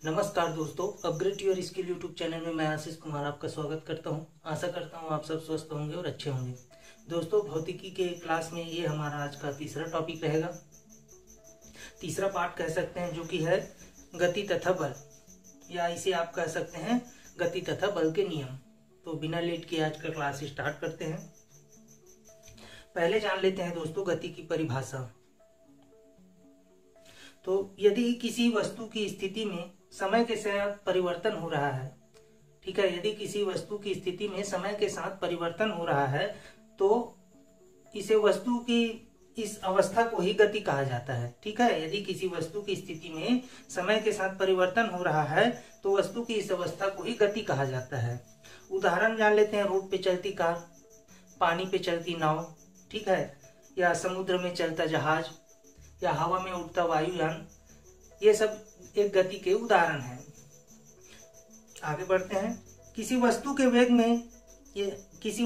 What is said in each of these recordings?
नमस्कार दोस्तों, upgrade your skill YouTube channel में मैं आशीष कुमार आपका स्वागत करता हूं। आशा करता हूं आप सब स्वस्थ होंगे और अच्छे होंगे। दोस्तों, भौतिकी के क्लास में ये हमारा आज का तीसरा टॉपिक रहेगा, तीसरा पार्ट कह सकते हैं, जो कि है गति तथा बल, या इसे आप कह सकते हैं गति तथा बल के नियम। तो बिना लेट के आज का क्लास स्टार्ट करते हैं। पहले जान लेते हैं दोस्तों गति की परिभाषा। तो यदि किसी वस्तु की स्थिति में समय के साथ परिवर्तन हो रहा है, ठीक है, यदि किसी वस्तु की स्थिति में समय के साथ परिवर्तन हो रहा है तो इसे वस्तु की इस अवस्था को ही गति कहा जाता है। ठीक है, यदि किसी वस्तु की स्थिति में समय के साथ परिवर्तन हो रहा है तो वस्तु की इस अवस्था को ही गति कहा जाता है। उदाहरण जान लेते हैं, रोड पे चलती कार, पानी पे चलती नाव, ठीक है, या समुद्र में चलता जहाज, या हवा में उड़ता वायुयान, ये सब एक गति के उदाहरण हैं। आगे बढ़ते हैं। किसी वस्तु के वेग में किसी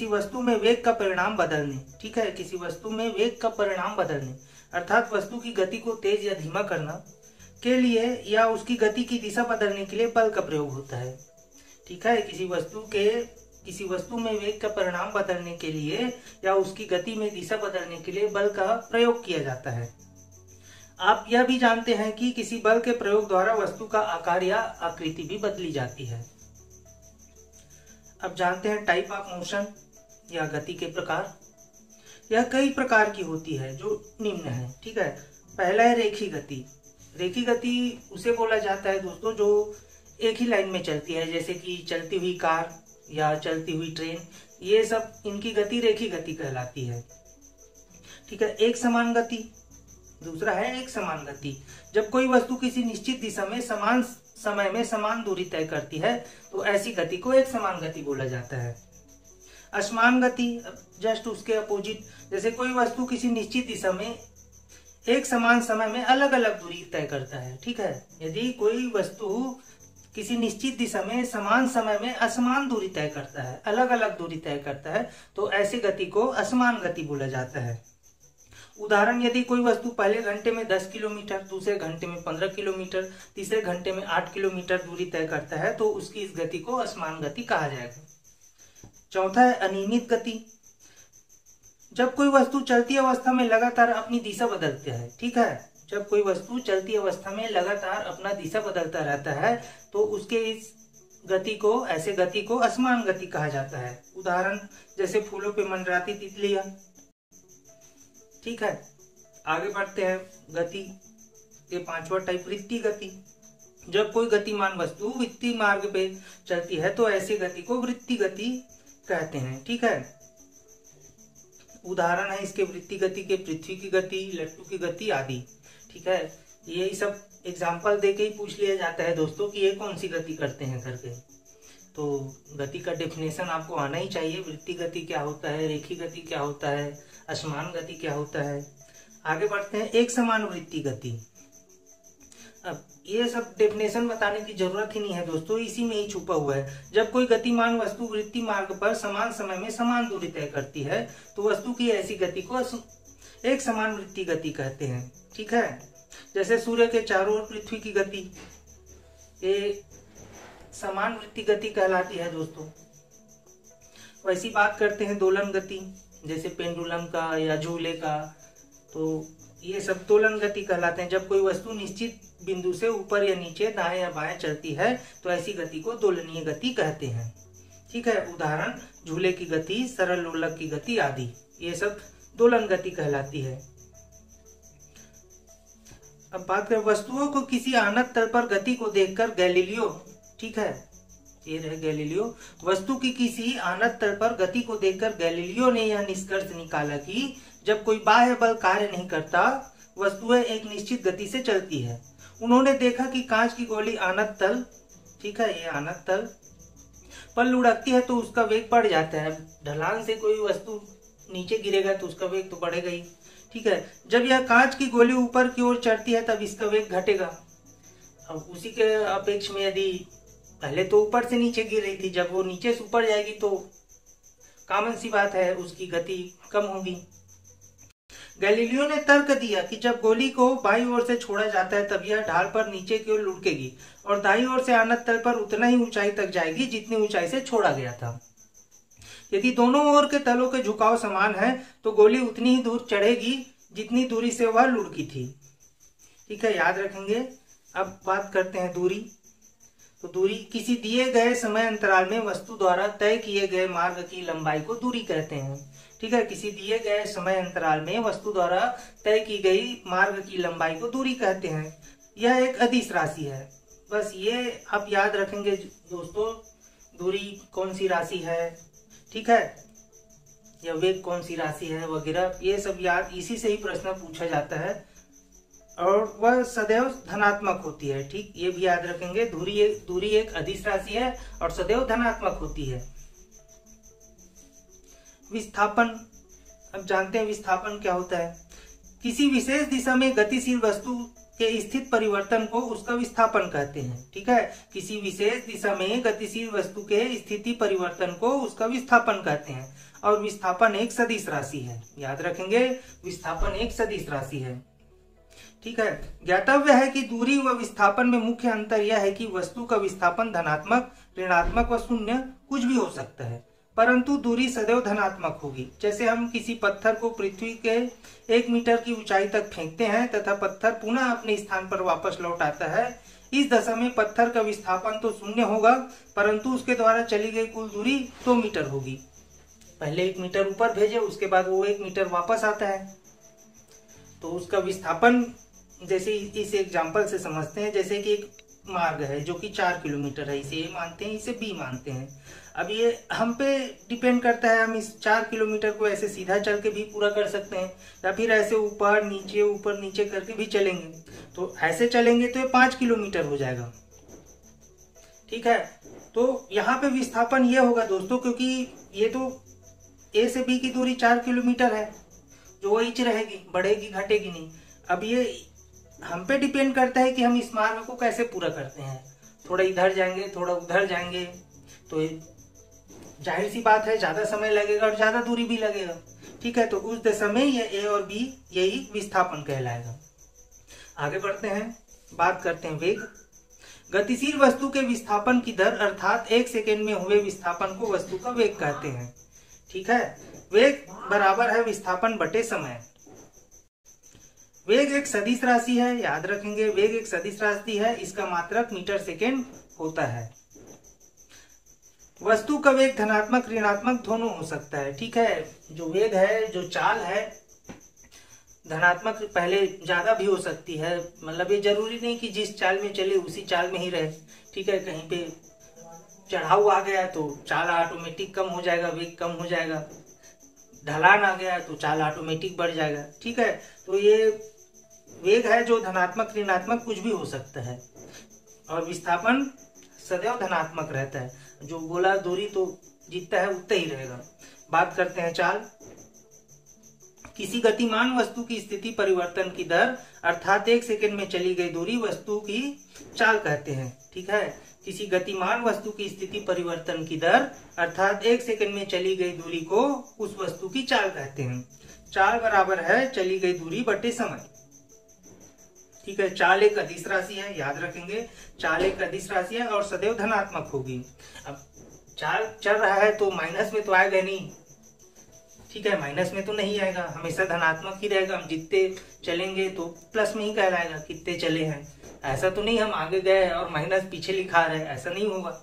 वस्तु में वेग का परिणाम बदलने, ठीक है, किसी वस्तु में वेग का परिणाम बदलने अर्थात वस्तु की गति को तेज या धीमा करना के लिए या उसकी गति की दिशा बदलने के लिए बल का प्रयोग होता है। ठीक है, किसी वस्तु में वेग का परिणाम बदलने के लिए या उसकी गति में दिशा बदलने के लिए बल का प्रयोग किया जाता है। आप यह भी जानते हैं कि किसी बल के प्रयोग द्वारा वस्तु का आकार या आकृति भी बदली जाती है। अब जानते हैं टाइप ऑफ मोशन या गति के प्रकार। यह कई प्रकार की होती है जो निम्न है। ठीक है, पहला है रेखी गति। रेखी गति उसे बोला जाता है दोस्तों जो एक ही लाइन में चलती है, जैसे कि चलती हुई कार या चलती हुई ट्रेन, ये सब इनकी गति रेखी गति कहलाती है। ठीक है, एक समान गति। दूसरा है एक समान गति। जब कोई वस्तु किसी निश्चित दिशा में समान समय में समान दूरी तय करती है तो ऐसी गति को एक समान गति बोला जाता है। असमान गति जस्ट उसके अपोजिट, जैसे कोई वस्तु किसी निश्चित दिशा में एक समान समय में अलग अलग दूरी तय करता है। ठीक है, यदि कोई वस्तु किसी निश्चित दिशा में समान समय में असमान दूरी तय करता है, अलग अलग दूरी तय करता है, तो ऐसी गति को असमान गति बोला जाता है। उदाहरण, यदि कोई वस्तु पहले घंटे में 10 किलोमीटर, दूसरे घंटे में 15 किलोमीटर, तीसरे घंटे में 8 किलोमीटर दूरी तय करता है तो उसकी इस गति को असमान गति कहा जाएगा। चौथा है अनियमित गति। जब कोई वस्तु चलती अवस्था में लगातार अपनी दिशा बदलती है, ठीक है, जब कोई वस्तु चलती अवस्था में लगातार अपना दिशा बदलता रहता है तो उसके इस गति को, ऐसे गति को असमान गति कहा जाता है। उदाहरण, जैसे फूलों पे मंडराती तितलियां। ठीक है, आगे बढ़ते हैं। गति के पांचवा टाइप वृत्तीय गति। जब कोई गतिमान वस्तु वृत्तीय मार्ग पे चलती है तो ऐसी गति को वृत्तीय गति कहते हैं। ठीक है, उदाहरण है इसके वृत्तीय गति के पृथ्वी की गति, लट्टू की गति आदि। ठीक है, यही सब एग्जाम्पल देके ही पूछ लिया जाता है दोस्तों कि ये कौन सी गति करते हैं करके। तो गति का डेफिनेशन आपको आना ही चाहिए। वृत्तीय गति क्या होता है, रेखी गति क्या होता है, असमान गति क्या होता है। आगे बढ़ते हैं। एक समान वृत्तीय गति। अब ये सब डेफिनेशन बताने की जरूरत ही नहीं है दोस्तों, इसी में ही छुपा हुआ है। जब कोई गतिमान वस्तु वृत्तीय मार्ग पर समान समय में समान दूरी तय करती है तो वस्तु की ऐसी गति को एक समान वृत्तीय गति कहते हैं। ठीक है, जैसे सूर्य के चारों ओर पृथ्वी की गति, ये समान वृत्तीय गति कहलाती है दोस्तों। वैसी बात करते हैं दोलन गति, जैसे पेंडुलम का या झूले का, तो ये सब दोलन गति कहलाते हैं। जब कोई वस्तु निश्चित बिंदु से ऊपर या नीचे, दाएं या बाएं चलती है तो ऐसी गति को दोलनीय गति कहते हैं। ठीक है, उदाहरण झूले की गति, सरल लोलक की गति आदि, ये सब दोलन गति कहलाती है। अब बात करें वस्तुओं को किसी आनत तल पर गति को देखकर गैलीलियो, ठीक है, ये रहे गैलीलियो, वस्तु की किसी आनत तल पर गति को देखकर गैलीलियो ने यह निष्कर्ष निकाला कि जब कोई बाह्य बल कार्य नहीं करता वस्तुएं एक निश्चित गति से चलती है। उन्होंने देखा कि कांच की गोली आनत तल, ठीक है, ये आनत तल पर लुढ़कती है तो उसका वेग बढ़ जाता है। ढलान से कोई वस्तु नीचे गिरेगा तो उसका वेग तो बढ़ेगा ही। ठीक है, जब यह कांच की गोली ऊपर की ओर चढ़ती है तब इसका वेग घटेगा। अब उसी के अपेक्ष में यदि पहले तो ऊपर से नीचे गिर रही थी, जब वो नीचे से ऊपर जाएगी तो कॉमन सी बात है उसकी गति कम होगी। गैलीलियो ने तर्क दिया कि जब गोली को बाईं ओर से छोड़ा जाता है तब यह ढाल पर नीचे की ओर लुढ़केगी और दाईं ओर से आनत तल पर उतना ही ऊंचाई तक जाएगी जितनी ऊंचाई से छोड़ा गया था। यदि दोनों ओर के तलों के झुकाव समान है तो गोली उतनी ही दूर चढ़ेगी जितनी दूरी से वह लुढ़की थी। ठीक है, याद रखेंगे। अब बात करते हैं दूरी। तो दूरी किसी दिए गए समय अंतराल में वस्तु द्वारा तय किए गए मार्ग की लंबाई को दूरी कहते हैं। ठीक है, किसी दिए गए समय अंतराल में वस्तु द्वारा तय की गई मार्ग की लंबाई को दूरी कहते हैं। यह एक अदिश राशि है। बस ये आप याद रखेंगे दोस्तों, दूरी कौन सी राशि है, ठीक है, या वेग कौन सी राशि है वगैरह, ये सब याद, इसी से ही प्रश्न पूछा जाता है और वह सदैव धनात्मक होती है। ठीक, ये भी याद रखेंगे। दूरी एक अदिश राशि है और सदैव धनात्मक होती है। विस्थापन, अब जानते हैं विस्थापन क्या होता है। किसी विशेष दिशा में गतिशील वस्तु के स्थित परिवर्तन को उसका विस्थापन कहते हैं। ठीक है, किसी विशेष दिशा में गतिशील वस्तु के स्थिति परिवर्तन को उसका विस्थापन कहते हैं और विस्थापन एक सदिश राशि है। याद रखेंगे, विस्थापन एक सदिश राशि है। ठीक है, ज्ञातव्य है कि दूरी व विस्थापन में मुख्य अंतर यह है कि वस्तु का विस्थापन धनात्मक, ऋणात्मक व शून्य कुछ भी हो सकता है, परंतु दूरी सदैव धनात्मक होगी। जैसे हम किसी पत्थर को पृथ्वी के 1 मीटर की ऊंचाई तक फेंकते हैं तथा पत्थर पुनः अपने स्थान पर वापस लौट आता है, इस दशा में पत्थर का विस्थापन तो शून्य होगा परंतु उसके द्वारा चली गई कुल दूरी 2 मीटर होगी। पहले 1 मीटर ऊपर भेजे, उसके बाद वो 1 मीटर वापस आता है, तो उसका विस्थापन, जैसे इस एग्जाम्पल से समझते हैं, जैसे कि एक मार्ग है जो कि 4 किलोमीटर है, इसे ए मानते हैं, इसे बी मानते हैं। अब ये हम पे डिपेंड करता है, हम इस 4 किलोमीटर को ऐसे सीधा चल के भी पूरा कर सकते हैं या फिर ऐसे ऊपर नीचे करके भी चलेंगे। तो ऐसे चलेंगे तो ये 5 किलोमीटर हो जाएगा। ठीक है, तो यहाँ पे विस्थापन ये होगा दोस्तों, क्योंकि ये तो ए से बी की दूरी 4 किलोमीटर है, जो वही रहेगी, बढ़ेगी घटेगी नहीं। अब ये हम पे डिपेंड करता है कि हम इस मार्ग को कैसे पूरा करते हैं, थोड़ा इधर जाएंगे थोड़ा उधर जाएंगे, तो जाहिर सी बात है ज्यादा समय लगेगा और ज्यादा दूरी भी लगेगा। ठीक है, तो उस दशा में ये ए और बी यही विस्थापन कहलाएगा। आगे बढ़ते हैं, बात करते हैं वेग। गतिशील वस्तु के विस्थापन की दर अर्थात 1 सेकेंड में हुए विस्थापन को वस्तु का वेग कहते हैं। ठीक है, वेग बराबर है विस्थापन बटे समय। वेग एक सदिश राशि है, याद रखेंगे, वेग एक सदिश राशि है, इसका मात्रक मीटर सेकेंड होता है। वस्तु का वेग धनात्मक ऋणात्मक दोनों हो सकता है। ठीक है, जो वेग है, जो चाल है, धनात्मक पहले ज्यादा भी हो सकती है, मतलब ये जरूरी नहीं कि जिस चाल में चले उसी चाल में ही रहे। ठीक है, कहीं पे चढ़ाव आ गया तो चाल ऑटोमेटिक कम हो जाएगा, वेग कम हो जाएगा, ढलान आ गया तो चाल ऑटोमेटिक बढ़ जाएगा। ठीक है, तो ये वेग है जो धनात्मक ऋणात्मक कुछ भी हो सकता है और विस्थापन सदैव धनात्मक रहता है। जो बोला दूरी तो जितना है उतना ही रहेगा। बात करते हैं चाल। किसी गतिमान वस्तु की स्थिति परिवर्तन की दर अर्थात 1 सेकेंड में चली गई दूरी वस्तु की चाल कहते हैं। ठीक है, किसी गतिमान वस्तु की स्थिति परिवर्तन की दर अर्थात 1 सेकेंड में चली गई दूरी को उस वस्तु की चाल कहते हैं। चाल बराबर है चली गई दूरी बटे समय। ठीक है, चाल एक अदिश राशि है, याद रखेंगे, चाल एक अदिश राशि है और सदैव धनात्मक होगी। अब चाल चल रहा है तो माइनस में तो आएगा नहीं। ठीक है, माइनस में तो नहीं आएगा, हमेशा धनात्मक ही रहेगा। हम जितने चलेंगे तो प्लस में ही कहलाएगा, कितने चले हैं। ऐसा तो नहीं हम आगे गए और माइनस पीछे लिखा रहे, ऐसा नहीं होगा।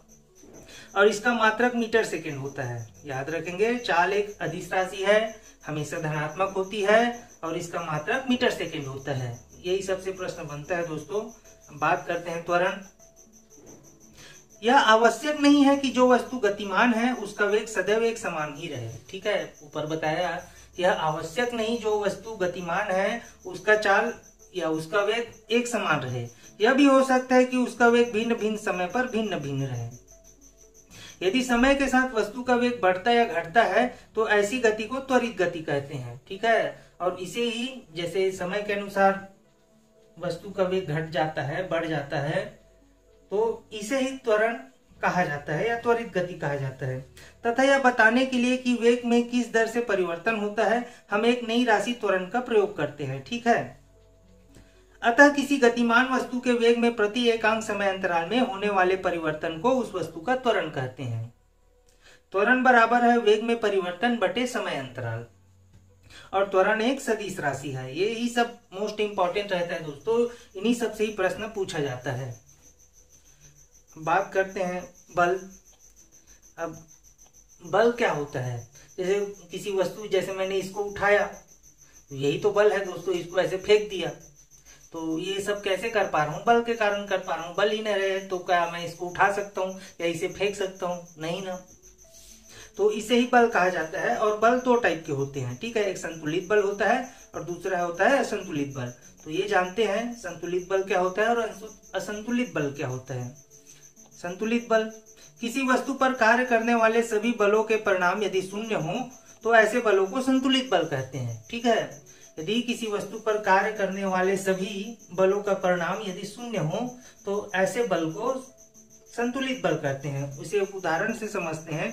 और इसका मात्रक मीटर सेकेंड होता है, याद रखेंगे। चाल एक अदिश राशि है, हमेशा धनात्मक होती है और इसका मात्रक मीटर सेकेंड होता है। यही सबसे प्रश्न बनता है दोस्तों। बात करते हैं त्वरण। यह आवश्यक नहीं है कि जो वस्तु गतिमान है उसका वेग सदैव एक समान ही रहे। ठीक है, ऊपर बताया, यह आवश्यक नहीं जो वस्तु गतिमान है उसका चाल या उसका वेग एक समान रहे। यह भी हो सकता है कि उसका वेग भिन्न भिन्न समय पर भिन्न भिन्न रहे। यदि समय के साथ वस्तु का वेग बढ़ता या घटता है तो ऐसी गति को त्वरित गति कहते हैं। ठीक है, और इसे ही जैसे समय के अनुसार वस्तु का वेग घट जाता है, बढ़ जाता है, तो इसे ही त्वरण कहा जाता है या त्वरित गति कहा जाता है। तथा यह बताने के लिए कि वेग में किस दर से परिवर्तन होता है हम एक नई राशि त्वरण का प्रयोग करते हैं। ठीक है, अतः किसी गतिमान वस्तु के वेग में प्रति एकांक समय अंतराल में होने वाले परिवर्तन को उस वस्तु का त्वरण कहते हैं। त्वरण बराबर है वेग में परिवर्तन बटे समय अंतराल, और त्वरण एक सदिश राशि है। ये ही सब मोस्ट इंपॉर्टेंट रहता है दोस्तों, इन्हीं सब से ही प्रश्न पूछा जाता है। बात करते हैं बल। अब बल क्या होता है? जैसे किसी वस्तु, जैसे मैंने इसको उठाया, यही तो बल है दोस्तों, इसको ऐसे फेंक दिया, तो ये सब कैसे कर पा रहा हूँ? बल के कारण कर पा रहा हूँ। बल ही न रहे तो क्या मैं इसको उठा सकता हूँ या इसे फेंक सकता हूँ? नहीं ना। तो इसे ही बल कहा जाता है। और बल दो टाइप के होते हैं, ठीक है, एक संतुलित बल होता है और दूसरा होता है असंतुलित बल। तो ये जानते हैं संतुलित बल क्या होता है और असंतुलित बल क्या होता है। संतुलित बल, किसी वस्तु पर कार्य करने वाले सभी बलों के परिणाम यदि शून्य हो तो ऐसे बलों को संतुलित बल कहते हैं। ठीक है, यदि किसी वस्तु पर कार्य करने वाले सभी बलों का परिणाम यदि शून्य हो तो ऐसे बल को संतुलित बल कहते हैं। उसे एक उदाहरण से समझते हैं।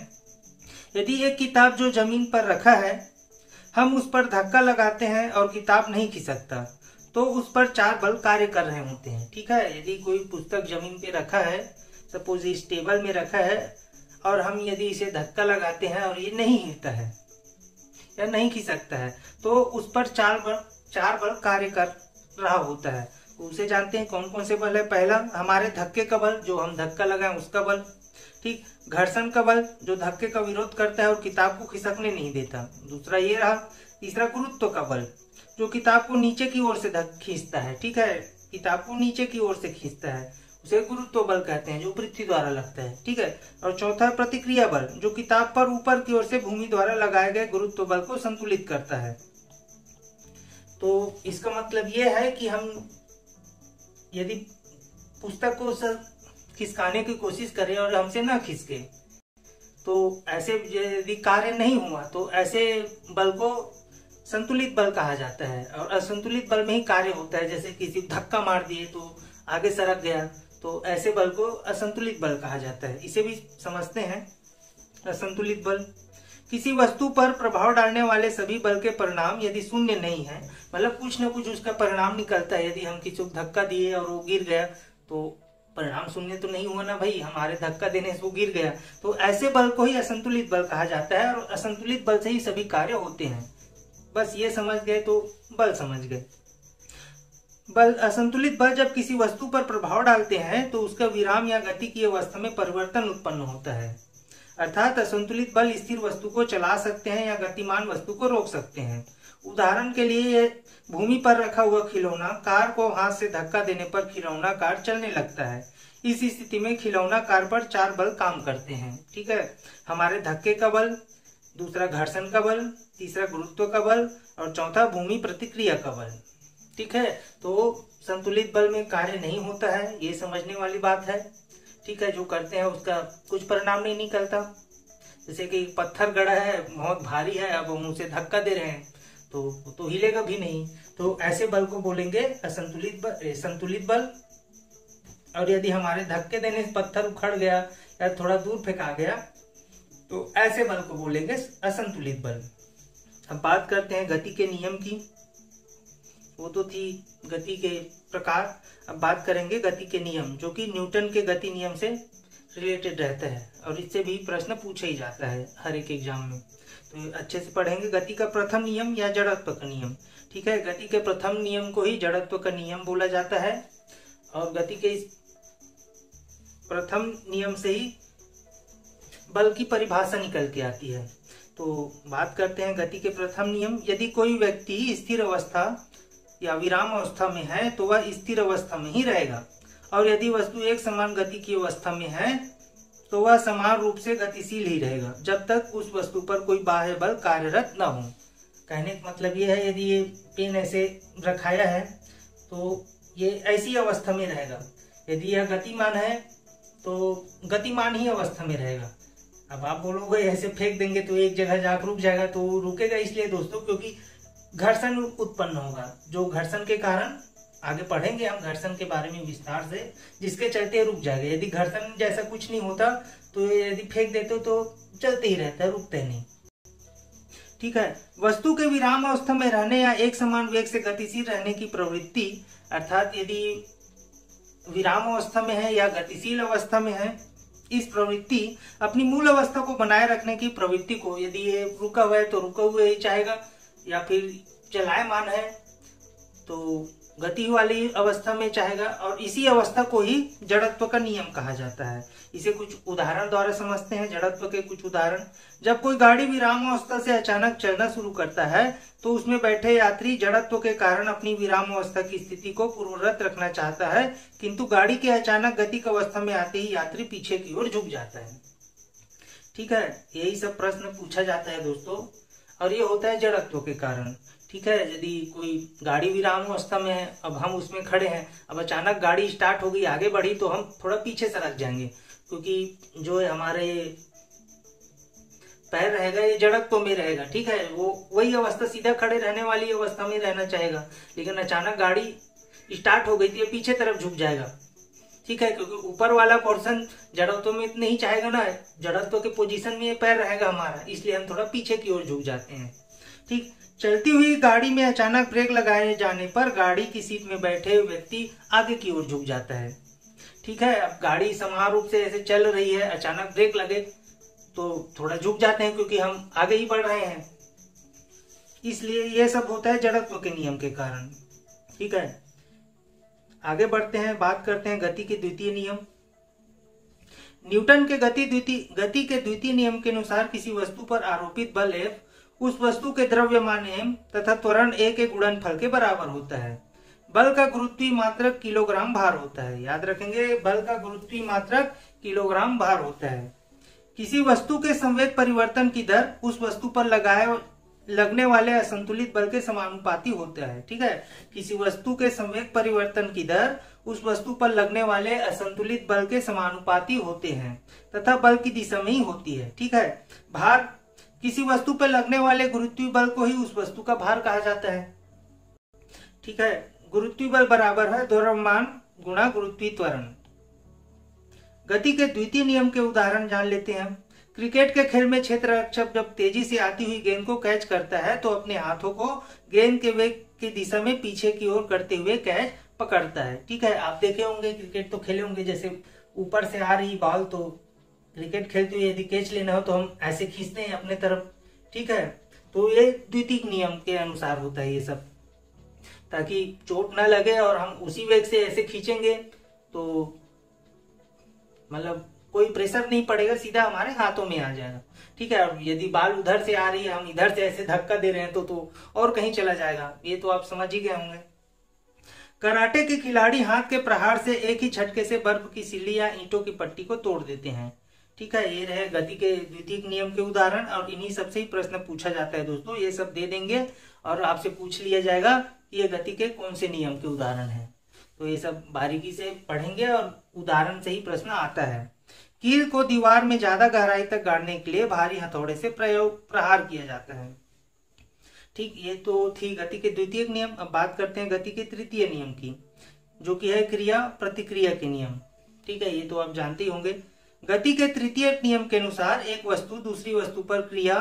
यदि एक किताब जो जमीन पर रखा है, हम उस पर धक्का लगाते हैं और किताब नहीं खिसकता, तो उस पर 4 बल कार्य कर रहे होते हैं। ठीक है, यदि कोई पुस्तक जमीन पे रखा है, सपोज इस टेबल में रखा है, और हम यदि इसे धक्का लगाते हैं और ये नहीं हिलता है या नहीं खिसकता है, तो उस पर 4 बल कार्य कर रहा होता है। उसे जानते हैं कौन कौन से बल है। पहला हमारे धक्के का बल, जो हम धक्का लगाएं उसका बल। ठीक, घर्षण का बल, जो धक्के का विरोध करता है और किताब को खिसकने नहीं देता। दूसरा ये रहा। तीसरा गुरुत्व का बल, जो किताब को नीचे की ओर से खींचता है। ठीक है, किताब को नीचे की ओर से खींचता है, उसे गुरुत्व बल कहते हैं, जो पृथ्वी द्वारा लगता है। ठीक है, और चौथा प्रतिक्रिया बल, जो किताब पर ऊपर की ओर से भूमि द्वारा लगाए गए गुरुत्व बल को संतुलित करता है। तो इसका मतलब ये है कि हम यदि पुस्तक को खिसकाने की कोशिश करें और हमसे ना खिसके, तो ऐसे यदि कार्य नहीं हुआ तो ऐसे बल को संतुलित बल कहा जाता है। और असंतुलित बल में ही कार्य होता है, जैसे किसी धक्का मार दिए तो आगे सरक गया, तो ऐसे बल को असंतुलित बल कहा जाता है। इसे भी समझते हैं। असंतुलित बल, किसी वस्तु पर प्रभाव डालने वाले सभी बल के परिणाम यदि शून्य नहीं है, मतलब कुछ न कुछ उसका परिणाम निकलता है। यदि हम किसी को धक्का दिए और वो गिर गया तो परिणाम शून्य तो नहीं हुआ ना भाई, हमारे धक्का देने से वो गिर गया, तो ऐसे बल को ही असंतुलित बल कहा जाता है। और असंतुलित बल से ही सभी कार्य होते हैं। बस ये समझ गए तो बल समझ गए। बल, असंतुलित बल जब किसी वस्तु पर प्रभाव डालते हैं तो उसका विराम या गति की अवस्था में परिवर्तन उत्पन्न होता है। अर्थात असंतुलित बल स्थिर वस्तु को चला सकते हैं या गतिमान वस्तु को रोक सकते हैं। उदाहरण के लिए भूमि पर रखा हुआ खिलौना कार को हाथ से धक्का देने पर खिलौना कार चलने लगता है। इस स्थिति में खिलौना कार पर 4 बल काम करते हैं। ठीक है, हमारे धक्के का बल, दूसरा घर्षण का बल, तीसरा गुरुत्व का बल और चौथा भूमि प्रतिक्रिया का बल। ठीक है, तो संतुलित बल में कार्य नहीं होता है, ये समझने वाली बात है। ठीक है, जो करते हैं उसका कुछ परिणाम नहीं निकलता। जैसे कि पत्थर गड़ा है, बहुत भारी है, अब हम उसे धक्का दे रहे हैं तो हिलेगा भी नहीं। तो ऐसे बल को बोलेंगे असंतुलित बल, संतुलित बल। और यदि हमारे धक्के देने से पत्थर उखड़ गया या थोड़ा दूर फेंका गया तो ऐसे बल को बोलेंगे असंतुलित बल। अब बात करते हैं गति के नियम की। वो तो थी गति के प्रकार। अब बात करेंगे गति के नियम, जो कि न्यूटन के गति नियम से रिलेटेड रहता है और इससे भी प्रश्न पूछा ही जाता है हर एक एग्जाम में। तो अच्छे से पढ़ेंगे। गति का प्रथम नियम या जड़त्व का नियम। ठीक है, गति के प्रथम नियम को ही जड़त्व का नियम बोला जाता है और गति के इस प्रथम नियम से ही बल की परिभाषा निकल के आती है। तो बात करते हैं गति के प्रथम नियम। यदि कोई व्यक्ति स्थिर अवस्था या विराम अवस्था में है तो वह स्थिर अवस्था में ही रहेगा, और यदि वस्तु एक समान गति की अवस्था में है तो वह समान रूप से गतिशील ही रहेगा जब तक उस वस्तु पर कोई बाह्य बल कार्यरत न हो। कहने का मतलब ये है, यदि ये पेन ऐसे रखाया है तो ये ऐसी अवस्था में रहेगा। यदि यह गतिमान है तो गतिमान ही अवस्था में रहेगा। अब आप बोलोगे ऐसे फेंक देंगे तो एक जगह जाकर रुक जाएगा, तो रुकेगा इसलिए दोस्तों क्योंकि घर्षण उत्पन्न होगा, जो घर्षण के कारण आगे पढ़ेंगे हम घर्षण के बारे में विस्तार से, जिसके चलते रुक जाएगा। यदि घर्षण जैसा कुछ नहीं होता तो यदि फेंक देते तो चलते ही रहता है, रुकते नहीं। ठीक है, वस्तु के विराम अवस्था में रहने या एक समान वेग से गतिशील रहने की प्रवृत्ति, अर्थात यदि विराम अवस्था में है या गतिशील अवस्था में है, इस प्रवृत्ति अपनी मूल अवस्था को बनाए रखने की प्रवृत्ति को, यदि ये रुका हुआ है तो रुका हुआ ही चाहेगा, या फिर चलायमान है तो गति वाली अवस्था में चाहेगा, और इसी अवस्था को ही जड़त्व का नियम कहा जाता है। इसे कुछ उदाहरण द्वारा समझते हैं, जड़त्व के कुछ उदाहरण। जब कोई गाड़ी विराम अवस्था से अचानक चलना शुरू करता है तो उसमें बैठे यात्री जड़त्व के कारण अपनी विराम अवस्था की स्थिति को पूर्ववत रखना चाहता है, किंतु गाड़ी के अचानक गतिक अवस्था में आते ही यात्री पीछे की ओर झुक जाता है। ठीक है, यही सब प्रश्न पूछा जाता है दोस्तों, और ये होता है जड़त्व के कारण। ठीक है, यदि कोई गाड़ी विराम अवस्था में है, अब हम उसमें खड़े हैं, अब अचानक गाड़ी स्टार्ट हो गई, आगे बढ़ी, तो हम थोड़ा पीछे सरक जाएंगे, क्योंकि जो है हमारे पैर रहेगा ये जड़त्व में रहेगा। ठीक है, वो वही अवस्था सीधा खड़े रहने वाली अवस्था में रहना चाहेगा, लेकिन अचानक गाड़ी स्टार्ट हो गई तो ये पीछे तरफ झुक जाएगा। ठीक है, क्योंकि ऊपर वाला पोर्शन जड़त्व में नहीं चाहेगा ना, जड़त्व के पोजीशन में ये पैर रहेगा हमारा, इसलिए हम थोड़ा पीछे की ओर झुक जाते हैं। ठीक, चलती हुई गाड़ी में अचानक ब्रेक लगाए जाने पर गाड़ी की सीट में बैठे व्यक्ति आगे की ओर झुक जाता है। ठीक है, अब गाड़ी समान रूप से ऐसे चल रही है, अचानक ब्रेक लगे तो थोड़ा झुक जाते हैं, क्योंकि हम आगे ही बढ़ रहे हैं, इसलिए ये सब होता है जड़त्व के नियम के कारण। ठीक है, आगे बढ़ते हैं, बात करते हैं गति के द्वितीय नियम। न्यूटन के गति के द्वितीय नियम के अनुसार किसी वस्तु पर आरोपित बल F उस वस्तु के द्रव्यमान m तथा त्वरण a के गुणनफल के बराबर होता है। बल का गुरुत्वीय मात्रक किलोग्राम भार होता है। याद रखेंगे, बल का गुरुत्वीय मात्रक किलोग्राम भार होता है। किसी वस्तु के संवेग परिवर्तन की दर उस वस्तु पर लगने वाले असंतुलित बल के समानुपाती होता है। ठीक है, किसी वस्तु के संवेग परिवर्तन की दर उस वस्तु पर लगने वाले असंतुलित बल के समानुपाती होते हैं तथा बल की दिशा में ही होती है। ठीक है, भार, किसी वस्तु पर लगने वाले गुरुत्वीय बल को ही उस वस्तु का भार कहा जाता है। ठीक है, गुरुत्वीय बल बराबर है द्रव्यमान गुणा गुरुत्वीय त्वरण। गति के द्वितीय नियम के उदाहरण जान लेते हैं। क्रिकेट के खेल में क्षेत्ररक्षक जब तेजी से आती हुई गेंद को कैच करता है तो अपने हाथों को गेंद के वेग की दिशा में पीछे की ओर करते हुए कैच पकड़ता है। ठीक है, आप देखे होंगे, क्रिकेट तो खेले होंगे, जैसे ऊपर से आ रही बॉल, तो क्रिकेट खेलते हुए यदि कैच लेना हो तो हम ऐसे खींचते हैं अपने तरफ। ठीक है, तो ये द्वितीय नियम के अनुसार होता है ये सब, ताकि चोट ना लगे, और हम उसी वेग से ऐसे खींचेंगे तो मतलब कोई प्रेशर नहीं पड़ेगा, सीधा हमारे हाथों में आ जाएगा। ठीक है, और यदि बाल उधर से आ रही है, हम इधर से ऐसे धक्का दे रहे हैं तो और कहीं चला जाएगा। ये तो आप समझ ही गए होंगे। कराटे के खिलाड़ी हाथ के प्रहार से एक ही झटके से बर्फ की सिल्ली या ईंटों की पट्टी को तोड़ देते हैं। ठीक है, ये रहे गति के द्वितीय नियम के उदाहरण, और इन्हीं सबसे ही प्रश्न पूछा जाता है दोस्तों। ये सब दे देंगे और आपसे पूछ लिया जाएगा ये गति के कौन से नियम के उदाहरण हैं, तो ये सब बारीकी से पढ़ेंगे और उदाहरण से ही प्रश्न आता है। कील को दीवार में ज्यादा गहराई तक गाड़ने के लिए भारी हथौड़े से प्रहार किया जाता है। ठीक, ये तो थी गति के द्वितीय नियम। अब बात करते हैं गति के तृतीय नियम की, जो कि है क्रिया प्रतिक्रिया के नियम। ठीक है, ये तो आप जानते ही होंगे। गति के तृतीय नियम के अनुसार एक वस्तु दूसरी वस्तु पर क्रिया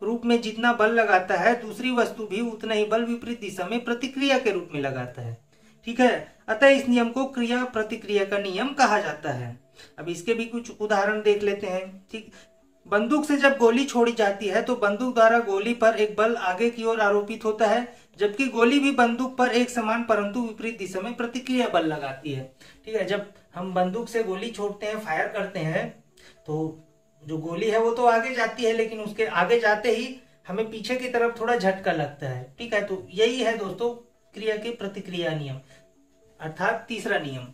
रूप में जितना बल लगाता है, दूसरी वस्तु भी उतना ही बल विपरीत दिशा में प्रतिक्रिया के रूप में लगाता है। ठीक है, अतः इस नियम को क्रिया प्रतिक्रिया का नियम कहा जाता है। अब इसके भी कुछ उदाहरण देख लेते हैं। ठीक, बंदूक से जब गोली छोड़ी जाती है तो बंदूक द्वारा गोली पर एक बल आगे की ओर आरोपित होता है, जबकि गोली भी बंदूक पर एक समान परंतु विपरीत दिशा में प्रतिक्रिया बल लगाती है। ठीक है, जब हम बंदूक से गोली छोड़ते हैं, फायर करते हैं, तो जो गोली है वो तो आगे जाती है, लेकिन उसके आगे जाते ही हमें पीछे की तरफ थोड़ा झटका लगता है। ठीक है, तो यही है दोस्तों क्रिया के प्रतिक्रिया नियम, अर्थात तीसरा नियम।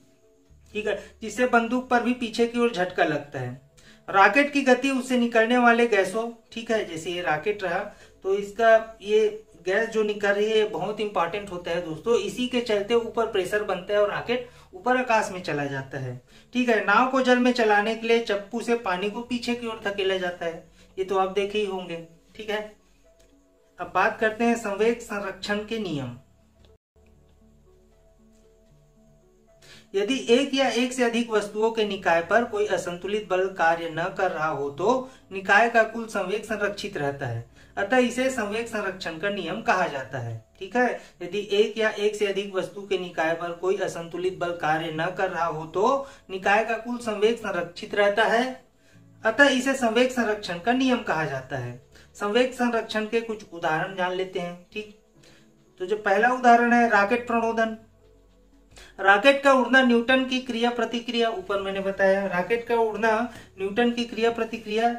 ठीक है, जिससे बंदूक पर भी पीछे की ओर झटका लगता है। रॉकेट की गति, उससे निकलने वाले गैसों, ठीक है, जैसे ये रॉकेट रहा तो इसका ये गैस जो निकल रही है बहुत इंपॉर्टेंट होता है दोस्तों। इसी के चलते ऊपर प्रेशर बनता है और रॉकेट ऊपर आकाश में चला जाता है। ठीक है, नाव को जल में चलाने के लिए चप्पू से पानी को पीछे की ओर धकेला जाता है, ये तो आप देखे ही होंगे। ठीक है, अब बात करते हैं संवेग संरक्षण के नियम। यदि एक या एक से अधिक वस्तुओं के निकाय पर कोई असंतुलित बल कार्य न कर रहा हो तो निकाय का कुल संवेग संरक्षित रहता है, अतः इसे संवेग संरक्षण का नियम कहा जाता है। ठीक है, यदि एक या एक से अधिक वस्तु के निकाय पर कोई असंतुलित बल कार्य न कर रहा हो तो निकाय का कुल संवेग संरक्षित रहता है, अतः इसे संवेग संरक्षण का नियम कहा जाता है। संवेग संरक्षण के कुछ उदाहरण जान लेते हैं। ठीक, तो जो पहला उदाहरण है रॉकेट प्रणोदन। रॉकेट का उड़ना न्यूटन की क्रिया प्रतिक्रिया, ऊपर मैंने बताया रॉकेट का उड़ना न्यूटन की क्रिया प्रतिक्रिया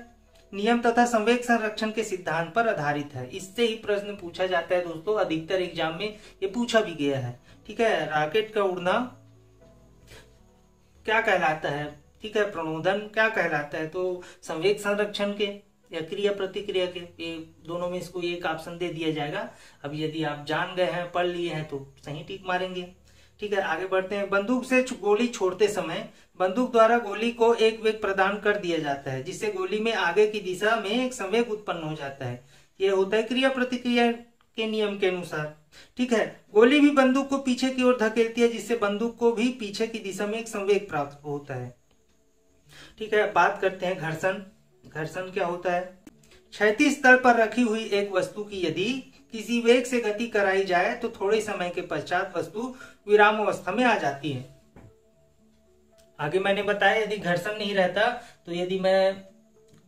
नियम तथा संवेग संरक्षण के सिद्धांत पर आधारित है। इससे ही प्रश्न पूछा जाता है दोस्तों, अधिकतर एग्जाम में ये पूछा भी गया है। ठीक है, रॉकेट का उड़ना क्या कहलाता है, ठीक है, प्रणोदन क्या कहलाता है, तो संवेग संरक्षण के या क्रिया प्रतिक्रिया के, ये दोनों में इसको एक ऑप्शन दे दिया जाएगा। अब यदि आप जान गए हैं, पढ़ लिए हैं तो सही टिक मारेंगे। ठीक है, आगे बढ़ते हैं। बंदूक से गोली छोड़ते समय बंदूक द्वारा गोली को एक वेग प्रदान कर दिया जाता है, जिससे गोली में आगे की दिशा में एक संवेग उत्पन्न हो जाता है। यह होता है क्रिया प्रतिक्रिया के नियम के अनुसार। ठीक है, गोली भी बंदूक को पीछे की ओर धकेलती है, जिससे बंदूक को भी पीछे की दिशा में एक संवेग प्राप्त होता है। ठीक है, बात करते हैं घर्षण। घर्षण क्या होता है? क्षैतिज तल पर रखी हुई एक वस्तु की यदि किसी वेग से गति कराई जाए तो थोड़े समय के पश्चात वस्तु विराम अवस्था में आ जाती है। आगे मैंने बताया यदि घर्षण नहीं रहता तो यदि मैं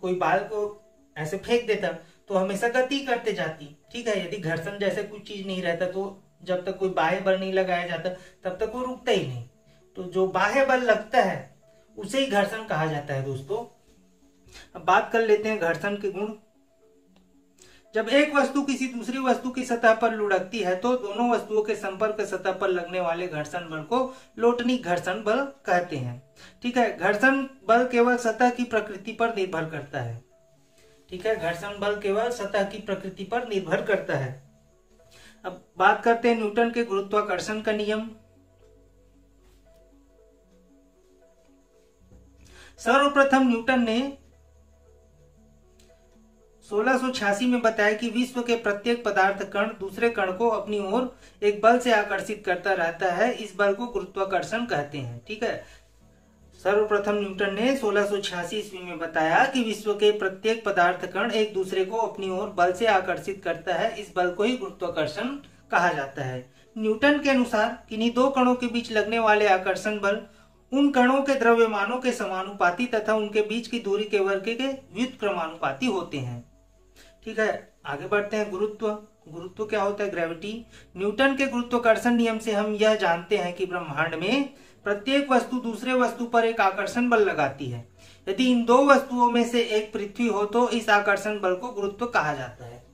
कोई बाल को ऐसे फेंक देता तो हमेशा गति करते जाती। ठीक है, यदि घर्षण जैसे कुछ चीज नहीं रहता तो जब तक कोई बाह्य बल नहीं लगाया जाता तब तक वो रुकता ही नहीं। तो जो बाह्य बल लगता है उसे ही घर्षण कहा जाता है दोस्तों। अब बात कर लेते हैं घर्षण के गुण। जब एक वस्तु किसी दूसरी वस्तु की सतह पर लुढ़कती है तो दोनों वस्तुओं के संपर्क सतह पर लगने वाले घर्षण बल को लोटनी घर्षण बल कहते हैं। ठीक है, घर्षण बल केवल सतह की प्रकृति पर निर्भर करता है। ठीक है, घर्षण बल केवल सतह की प्रकृति पर निर्भर करता है। अब बात करते हैं न्यूटन के गुरुत्वाकर्षण का नियम। सर्वप्रथम न्यूटन ने 1686 में बताया कि विश्व के प्रत्येक पदार्थ कण दूसरे कण को अपनी ओर एक बल से आकर्षित करता रहता है, इस बल को गुरुत्वाकर्षण कहते हैं। ठीक है, सर्वप्रथम न्यूटन ने 1686 ईस्वी में बताया कि विश्व के प्रत्येक पदार्थ कण एक दूसरे को अपनी ओर बल से आकर्षित करता है, इस बल को ही गुरुत्वाकर्षण कहा जाता है। न्यूटन के अनुसार किन्हीं दो कणों के बीच लगने वाले आकर्षण बल उन कणों के द्रव्यमानों के समानुपाती तथा उनके बीच की दूरी के वर्ग के व्युत्क्रमानुपाती होते हैं। ठीक है, आगे बढ़ते हैं गुरुत्व। गुरुत्व क्या होता है? ग्रेविटी। न्यूटन के गुरुत्वाकर्षण नियम से हम यह जानते हैं कि ब्रह्मांड में प्रत्येक वस्तु दूसरे वस्तु पर एक आकर्षण बल लगाती है। यदि इन दो वस्तुओं में से एक पृथ्वी हो तो इस आकर्षण बल को गुरुत्व कहा जाता है।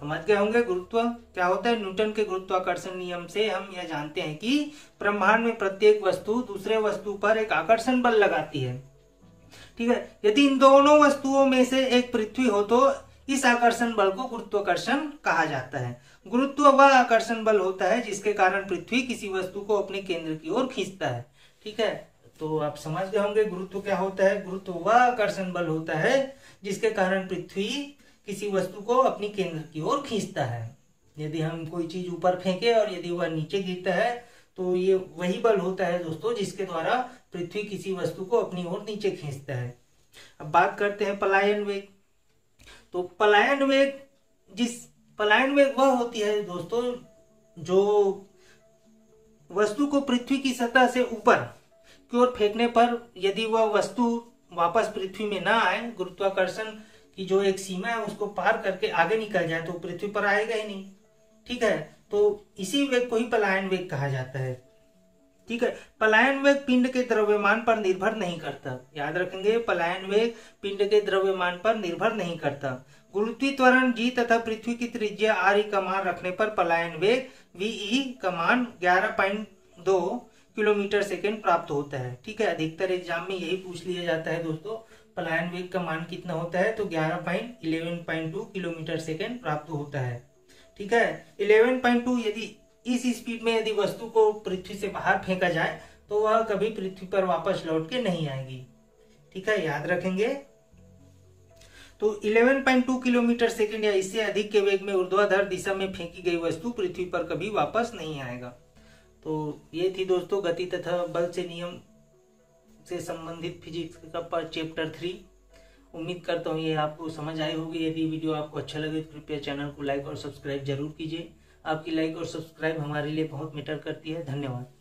समझ गए होंगे गुरुत्व क्या होता है। न्यूटन के गुरुत्वाकर्षण नियम से हम यह जानते हैं कि ब्रह्मांड में प्रत्येक वस्तु दूसरे वस्तु पर एक आकर्षण बल लगाती है। ठीक है, यदि इन दोनों वस्तुओं में से एक पृथ्वी हो तो इस आकर्षण बल को गुरुत्वाकर्षण कहा जाता है। गुरुत्व वह आकर्षण बल होता है जिसके कारण पृथ्वी किसी वस्तु को अपने केंद्र की ओर खींचता है। ठीक है, तो आप समझ गए होंगे गुरुत्व क्या होता है। गुरुत्व वह आकर्षण बल होता है जिसके कारण पृथ्वी किसी वस्तु को अपनी केंद्र की ओर खींचता है। यदि हम कोई चीज ऊपर फेंके और यदि वह नीचे गिरता है तो ये वही बल होता है दोस्तों जिसके द्वारा पृथ्वी किसी वस्तु को अपनी ओर नीचे खींचता है। अब बात करते हैं पलायन वेग। तो पलायन वेग वह होती है दोस्तों जो वस्तु को पृथ्वी की सतह से ऊपर की ओर फेंकने पर यदि वह वस्तु वापस पृथ्वी में ना आए, गुरुत्वाकर्षण की जो एक सीमा है उसको पार करके आगे निकल जाए तो पृथ्वी पर आएगा ही नहीं। ठीक है, तो इसी वेग को ही पलायन वेग कहा जाता है। ठीक है, पलायन वेग पिंड के द्रव्यमान पर निर्भर नहीं करता। याद रखेंगे, पलायन वेग पिंड के द्रव्यमान पर निर्भर नहीं करता। गुरुत्वीय त्वरण g तथा पृथ्वी की त्रिज्या r का मान रखने पर पलायन वेग ve का मान 11.2 किलोमीटर सेकेंड प्राप्त होता है। ठीक है, अधिकतर एग्जाम में यही पूछ लिया जाता है दोस्तों, पलायन वेग का मान कितना होता है, तो 11.2 किलोमीटर सेकेंड प्राप्त होता है। ठीक है, 11.2 यदि इस स्पीड में यदि वस्तु को पृथ्वी से बाहर फेंका जाए तो वह कभी पृथ्वी पर वापस लौट के नहीं आएगी। ठीक है, याद रखेंगे। तो 11.2 किलोमीटर सेकेंड या इससे अधिक के वेग में ऊर्ध्वाधर दिशा में फेंकी गई वस्तु पृथ्वी पर कभी वापस नहीं आएगा। तो ये थी दोस्तों गति तथा बल से नियम से संबंधित फिजिक्स का चैप्टर 3। उम्मीद करता हूँ ये आपको समझ आई होगी। यदि वीडियो आपको अच्छा लगे तो कृपया चैनल को लाइक और सब्सक्राइब जरूर कीजिए। आपकी लाइक और सब्सक्राइब हमारे लिए बहुत मैटर करती है। धन्यवाद।